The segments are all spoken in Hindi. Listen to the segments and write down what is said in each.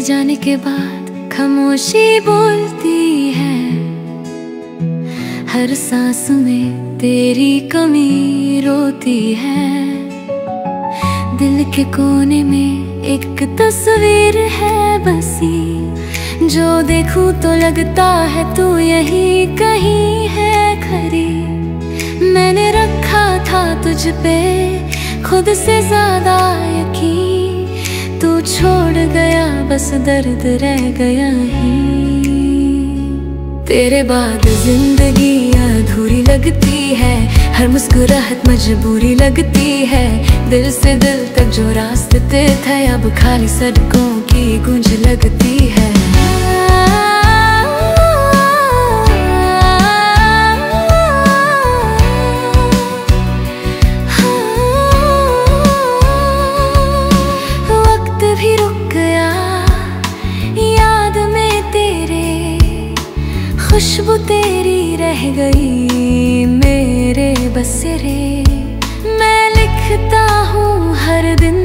जाने के बाद खामोशी बोलती है, हर सांस में तेरी कमी रोती है। दिल के कोने में एक तस्वीर है बसी, जो देखूं तो लगता है तू यही कहीं है खरी। मैंने रखा था तुझ पे खुद से ज्यादा यकीन, तू छोड़ गया बस दर्द रह गया ही। तेरे बाद जिंदगी अधूरी लगती है, हर मुस्कुराहट मजबूरी लगती है। दिल से दिल तक जो रास्ते थे अब खाली सड़कों की गूंज लगती है। वक्त भी रुक गया याद में तेरे, खुशबू तेरी रह गई मेरे बसेरे। मैं लिखता हूँ हर दिन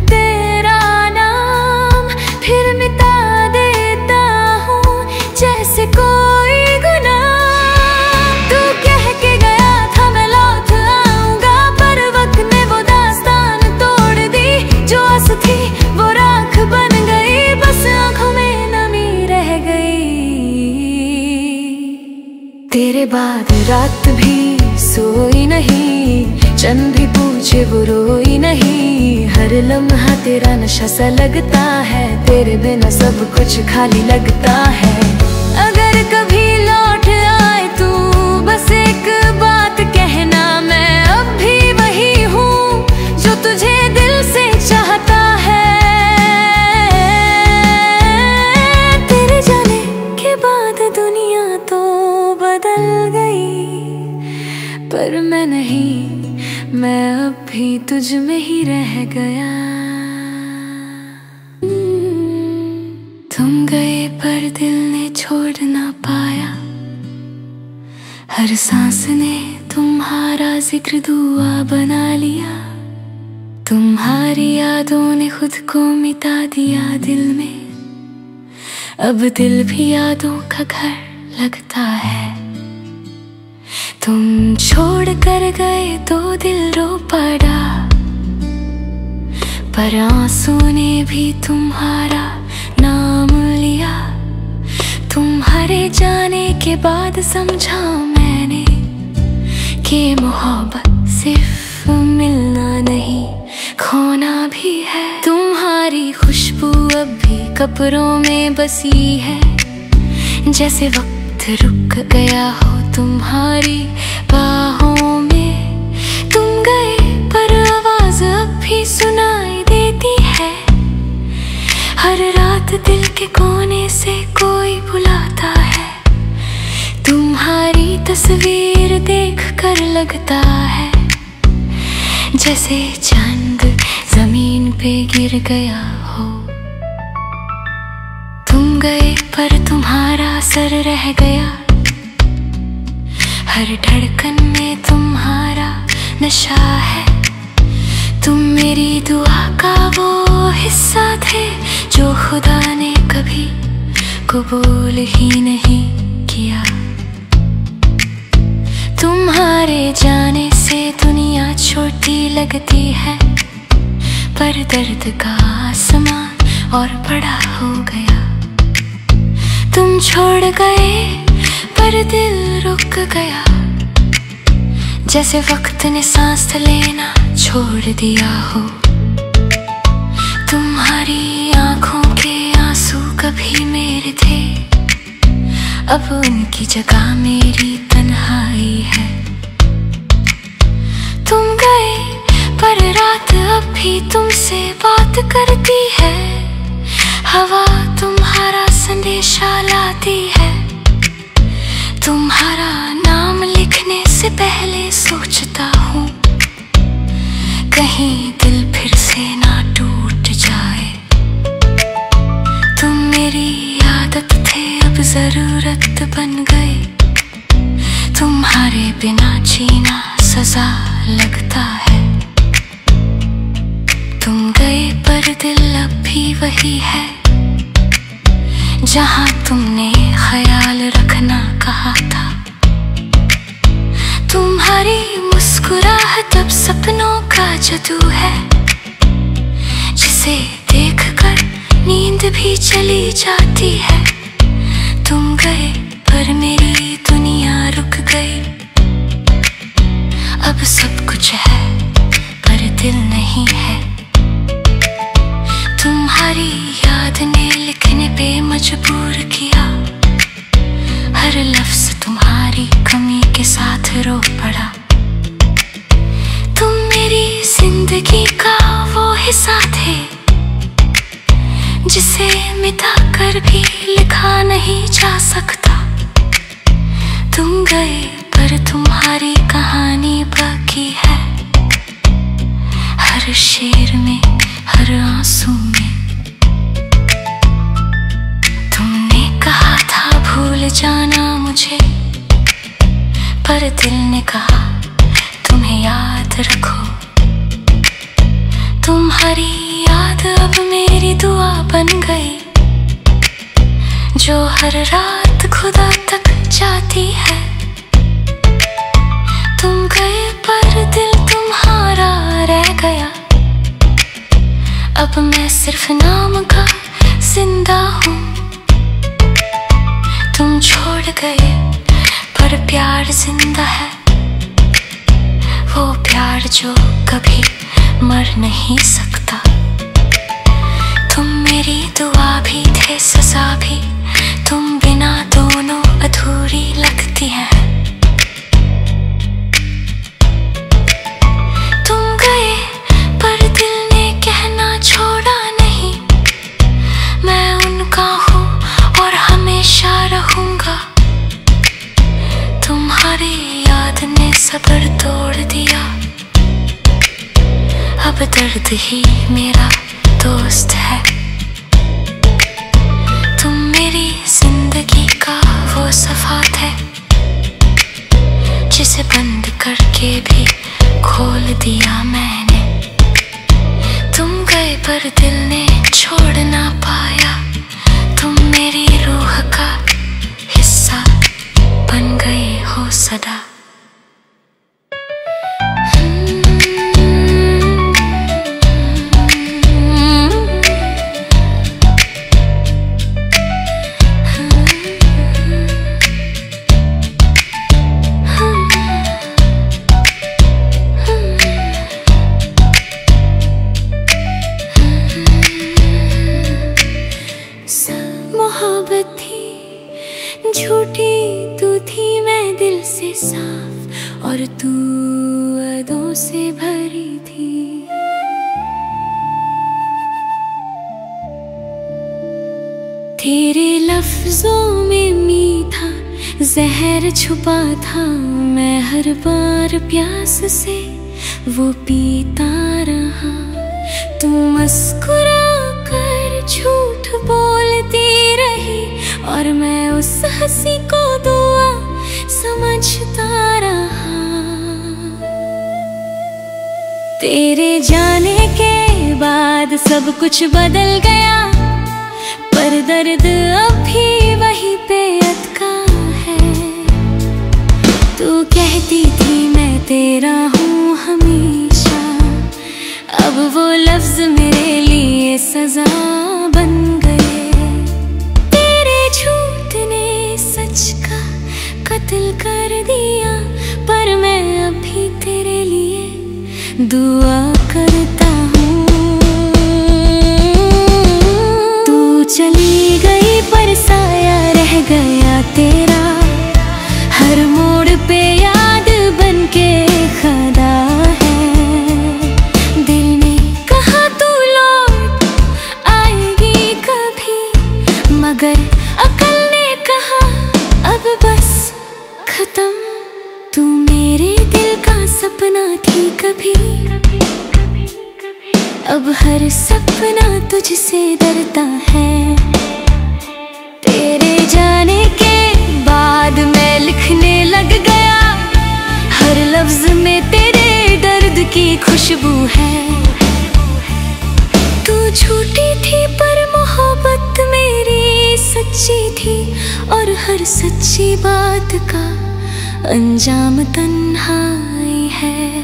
तेरा नाम, फिर मिटा देता हूँ जैसे कोई गुनाह। तू कह के गया था मैं लौट आऊंगा, पर वक्त ने वो दास्तान तोड़ दी। जो आस थी वो राख बन गई, बस आंखों में नमी रह गई। तेरे बाद रात भी सोई नहीं, चंद भी पूछे वो रोई नहीं। हर लम्हा तेरा नशा सा लगता है, तेरे बिना सब कुछ खाली लगता है। अगर कभी लौट आए तू बस एक बात कहना, मैं अब भी वही हूँ जो तुझे दिल से चाहता है। तेरे जाने के बाद दुनिया तो बदल गई, पर मैं नहीं, मैं अब भी तुझ में ही रह गया। तुम गए पर दिल ने छोड़ ना पाया, हर सांस ने तुम्हारा जिक्र दुआ बना लिया। तुम्हारी यादों ने खुद को मिटा दिया दिल में, अब दिल भी यादों का घर लगता है। तुम छोड़ कर गए तो दिल रो पड़ा, पर आंसू ने भी तुम्हारा नाम लिया। तुम्हारे जाने के बाद समझा मैंने कि मोहब्बत सिर्फ मिलना नहीं, खोना भी है। तुम्हारी खुशबू अब भी कपड़ों में बसी है, जैसे वक्त रुक गया हो तुम्हारी बाहों में। तुम गए पर आवाज अब भी सुनाई देती है, हर रात दिल के कोने से कोई बुलाता है। तुम्हारी तस्वीर देख कर लगता है जैसे चंद जमीन पे गिर गया हो। तुम गए पर तुम्हारा असर रह गया, हर धड़कन में तुम्हारा नशा है। तुम मेरी दुआ का वो हिस्सा थे जो खुदा ने कभी कबूल ही नहीं किया। तुम्हारे जाने से दुनिया छोटी लगती है, पर दर्द का आसमान और बड़ा हो गया। तुम छोड़ गए पर दिल रुक गया, जैसे वक्त ने सांस लेना छोड़ दिया हो। तुम्हारी आंखों के आंसू कभी मेरे थे, अब उनकी जगह मेरी तन्हाई है। तुम गए पर रात अब भी तुमसे बात करती है, हवा तुम्हारा संदेशा लाती है। तुम्हारा नाम लिखने से पहले सोचता हूँ कहीं दिल फिर से ना टूट जाए। तुम मेरी आदत थे अब जरूरत बन गए, तुम्हारे बिना जीना सजा लगता है। तुम गए पर दिल अब भी वही है, जहां तुमने ख्याल रखना कहा था। तुम्हारी मुस्कुराहट अब सपनों का जादू है, जिसे देखकर नींद भी चली जाती है। तुम गए पर मेरी दुनिया रुक गई। अब सब कुछ है पर दिल नहीं है। तुम्हारी याद ने लिखने पे मजबूर किया। हर लफ्ज तुम्हारी कमी के साथ रो पड़ा। तुम मेरी जिंदगी का वो हिस्सा थे, जिसे मिटा कर भी लिखा नहीं जा सकता। तुम गए पर तुम्हारी कहानी बाकी है, हर शेर में, हर आंसू में। तुमने कहा था भूल जाना मुझे, पर दिल ने कहा तुम्हें याद रखो। तुम्हारी याद अब मेरी दुआ बन गई, जो हर रात खुदा तक जाती है। तुम गए पर दिल तुम्हारा रह गया। अब मैं सिर्फ नाम का जिंदा हूँ। तुम छोड़ गए पर प्यार जिंदा है, वो प्यार जो कभी मर नहीं सकता। तुम मेरी दुआ भी थे, सजा भी। तुम बिना दोनों अधूरी लगती हैं। तुम गए पर दिल ने कहना छोड़ा नहीं, मैं उनका हूँ और हमेशा रहूंगा। तुम्हारी याद ने सब्र तोड़ दिया। अब दर्द ही मेरा दोस्त है। तुम मेरी जिंदगी का वो सफात है, जिसे बंद करके भी खोल दिया मैंने। तुम गए पर दिल ने छोड़ ना पाया। तुम मेरी रूह का हिस्सा बन गए हो सदा। मोहब्बत थी झूठी, तू थी मैं दिल से साफ, और तू अदों से भरी थी। तेरे लफ्जों में मीठा जहर छुपा था। मैं हर बार प्यास से वो पीता रहा। तू मुस्कुरा कर झूठ बोलती रही, और मैं उस हंसी को दुआ समझता रहा। तेरे जाने के बाद सब कुछ बदल गया, पर दर्द अब भी वहीं पे अटका है। तू कहती थी मैं तेरा हूँ हमेशा, अब वो लफ्ज मेरे लिए सजा बन गए। तेरे झूठ ने सच का कत्ल कर दिया, पर मैं अभी तेरे लिए दुआ करता हूँ। तू चली गई पर साया रह गया तेरा, हर मोड़ पे याद बन के खड़ा है। दिल ने कहा तू लौट आएगी कभी, मगर अकल ने कहा अब बस खत्म। तू मेरे दिल का सपना थी कभी, अब हर सपना तुझसे डरता है। तेरे जाने के बाद मैं लिखने लग गया, हर लफ्ज में तेरे दर्द की खुशबू है। तू झूठी थी पर मोहब्बत मेरी सच्ची हर सच्ची बात का अंजाम तन्हाई है।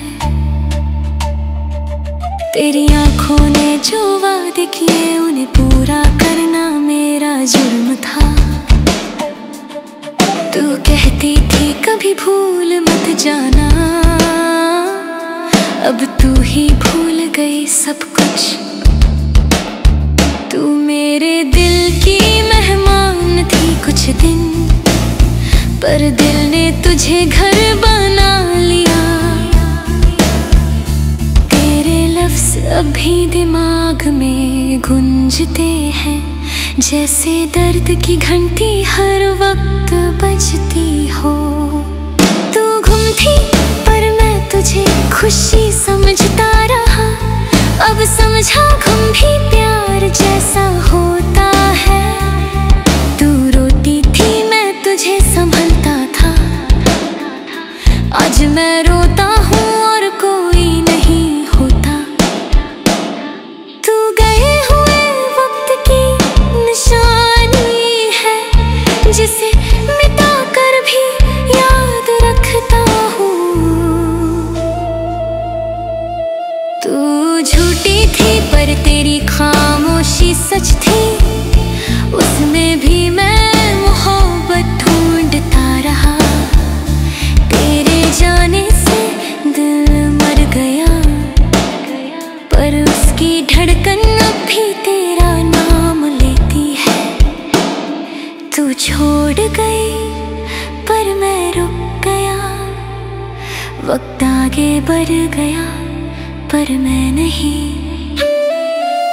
तेरी आंखों ने जो वादे किए उन्हें पूरा करना मेरा जुर्म था। तू कहती थी कभी भूल मत जाना, अब तू ही भूल गई सब कुछ। तू मेरे दिल की मेहमान थी कुछ दिन, पर दिल ने तुझे घर बना लिया। तेरे लफ्ज़ अभी दिमाग में गूंजते हैं, जैसे दर्द की घंटी हर वक्त बजती हो। तू गुम थी पर मैं तुझे खुशी समझता रहा, अब समझा गुम भी प्यार जैसा होता है। तू रोती थी मैं तुझे संभलता था, आज मैं रोता हूँ और कोई नहीं होता। तू गए हुए वक्त की निशानी है, जिसे मिटा कर भी याद रखता हूँ। तू झूठी थी पर तेरी खामोशी सच थी, उसमें भी मैं मोहब्बत ढूंढता रहा। तेरे जाने से दिल मर गया, पर उसकी धड़कन अब भी तेरा नाम लेती है। तू छोड़ गई पर मैं रुक गया, वक्त आगे बढ़ गया पर मैं नहीं।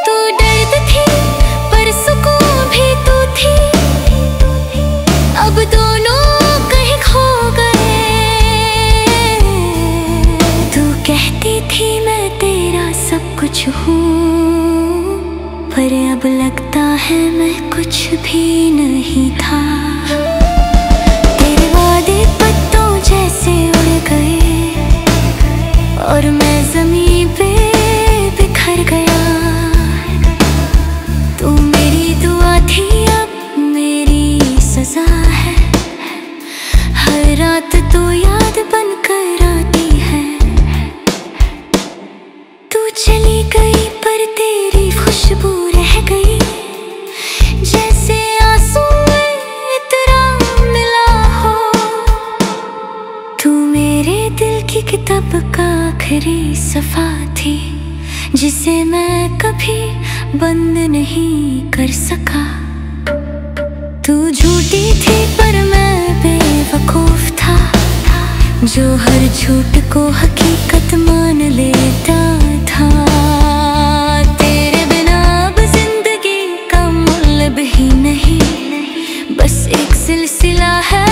तू दर्द थी पर सुकून भी तू थी, अब दोनों कहीं खो गए। तू कहती थी मैं तेरा सब कुछ हूँ, पर अब लगता है मैं कुछ भी नहीं था। तेरे वादे पत्तों जैसे उड़ गए और मैं ज़मीन पे बिखर गया। तू मेरी दुआ थी अब मेरी सजा है, हर रात तो याद बनकर आती है। तू चली गई पर तेरी खुशबू रह गई, जैसे आंसू में इतना मिला हो। तू मेरे दिल की किताब का आखिरी सफ़ा थी, जिसे मैं कभी बंद नहीं कर सका। तू झूठी थी पर मैं बेवकूफ था, जो हर झूठ को हकीकत मान लेता था। तेरे बिना अब जिंदगी का मतलब ही नहीं, बस एक सिलसिला है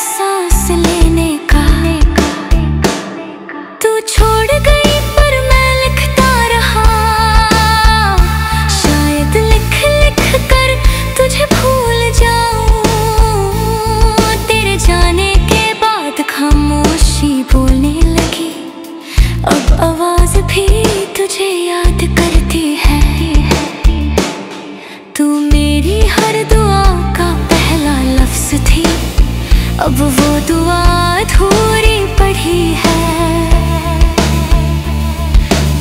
सांस लेने का। तू छोड़ गई पर मैं लिखता रहा, शायद लिख लिख कर तुझे भूल जाऊं। तेरे जाने के बाद खामोशी बोलने लगी, अब आवाज भी तुझे याद करती है। तू मेरी हर दुआ का पहला लफ्ज़ थी, अब वो दुआ अधूरी पड़ी है।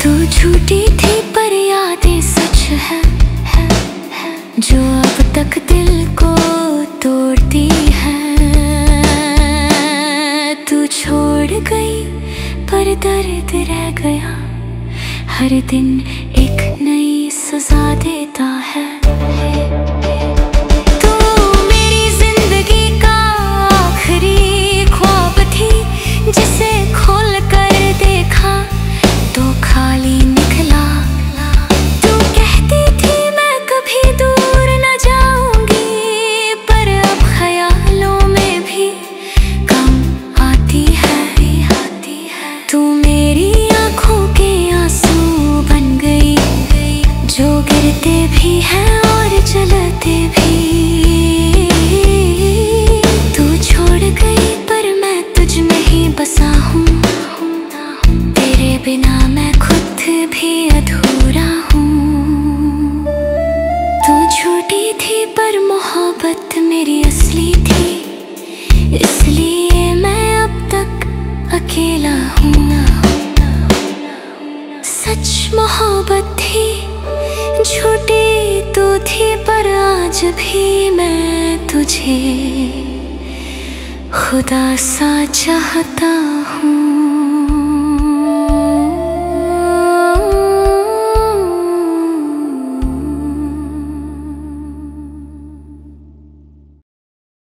तू झूठी थी पर यादें सच है, जो अब तक दिल को तोड़ती है। तू छोड़ गई पर दर्द रह गया, हर दिन एक नई सजा देता है। तू मेरी जिंदगी का आखिरी ख्वाब थी, जिसे खोल कर देखा तो खाली निकला। तू कहती थी मैं कभी दूर न जाऊंगी, पर अब ख्यालों में भी कम आती है। तू मेरी आंखों के आंसू बन गई, अकेला हूँ। सच मोहब्बत थी, झूठी तो थी, पर आज भी मैं तुझे खुदा सा चाहता हूँ।